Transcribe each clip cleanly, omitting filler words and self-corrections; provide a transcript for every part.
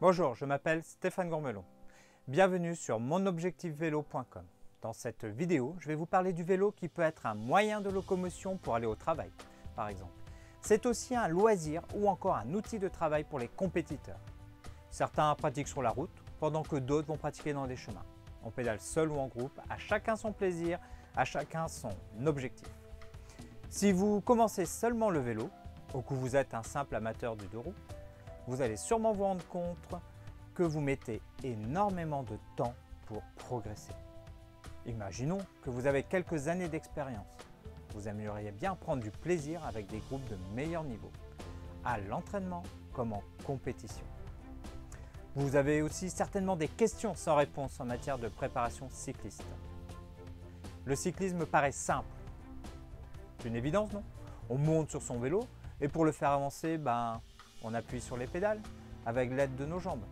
Bonjour, je m'appelle Stéphane Gourmelon. Bienvenue sur monobjectifvélo.com. Dans cette vidéo, je vais vous parler du vélo qui peut être un moyen de locomotion pour aller au travail, par exemple. C'est aussi un loisir ou encore un outil de travail pour les compétiteurs. Certains pratiquent sur la route, pendant que d'autres vont pratiquer dans des chemins. On pédale seul ou en groupe, à chacun son plaisir, à chacun son objectif. Si vous commencez seulement le vélo, ou que vous êtes un simple amateur du deux roues, vous allez sûrement vous rendre compte que vous mettez énormément de temps pour progresser. Imaginons que vous avez quelques années d'expérience. Vous aimeriez bien prendre du plaisir avec des groupes de meilleur niveau, à l'entraînement comme en compétition. Vous avez aussi certainement des questions sans réponse en matière de préparation cycliste. Le cyclisme paraît simple. C'est une évidence, non? On monte sur son vélo et pour le faire avancer, on appuie sur les pédales avec l'aide de nos jambes.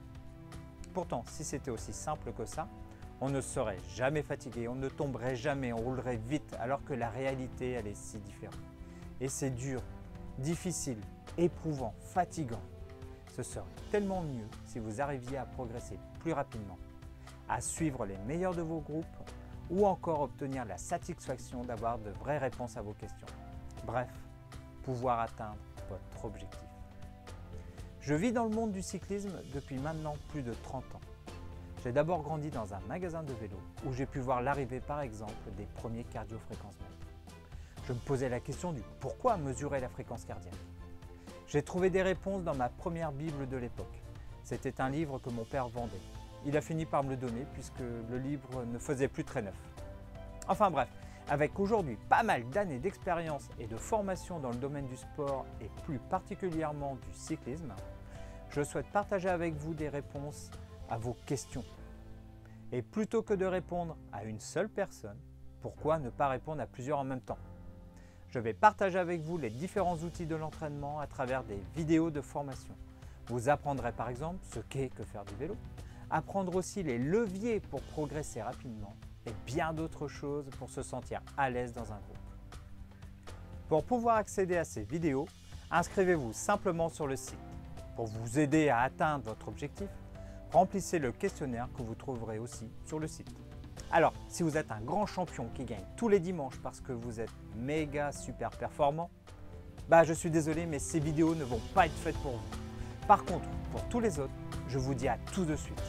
Pourtant, si c'était aussi simple que ça, on ne serait jamais fatigué, on ne tomberait jamais, on roulerait vite, alors que la réalité, elle est si différente. Et c'est dur, difficile, éprouvant, fatigant. Ce serait tellement mieux si vous arriviez à progresser plus rapidement, à suivre les meilleurs de vos groupes ou encore obtenir la satisfaction d'avoir de vraies réponses à vos questions. Bref, pouvoir atteindre votre objectif. Je vis dans le monde du cyclisme depuis maintenant plus de 30 ans. J'ai d'abord grandi dans un magasin de vélo où j'ai pu voir l'arrivée par exemple des premiers cardio-fréquencemètres. Je me posais la question du pourquoi mesurer la fréquence cardiaque. J'ai trouvé des réponses dans ma première Bible de l'époque. C'était un livre que mon père vendait. Il a fini par me le donner puisque le livre ne faisait plus très neuf. Enfin bref, avec aujourd'hui pas mal d'années d'expérience et de formation dans le domaine du sport et plus particulièrement du cyclisme, je souhaite partager avec vous des réponses à vos questions. Et plutôt que de répondre à une seule personne, pourquoi ne pas répondre à plusieurs en même temps? Je vais partager avec vous les différents outils de l'entraînement à travers des vidéos de formation. Vous apprendrez par exemple ce qu'est que faire du vélo, apprendre aussi les leviers pour progresser rapidement et bien d'autres choses pour se sentir à l'aise dans un groupe. Pour pouvoir accéder à ces vidéos, inscrivez-vous simplement sur le site. Pour vous aider à atteindre votre objectif, remplissez le questionnaire que vous trouverez aussi sur le site. Alors, si vous êtes un grand champion qui gagne tous les dimanches parce que vous êtes méga super performant, je suis désolé mais ces vidéos ne vont pas être faites pour vous. Par contre, pour tous les autres, je vous dis à tout de suite.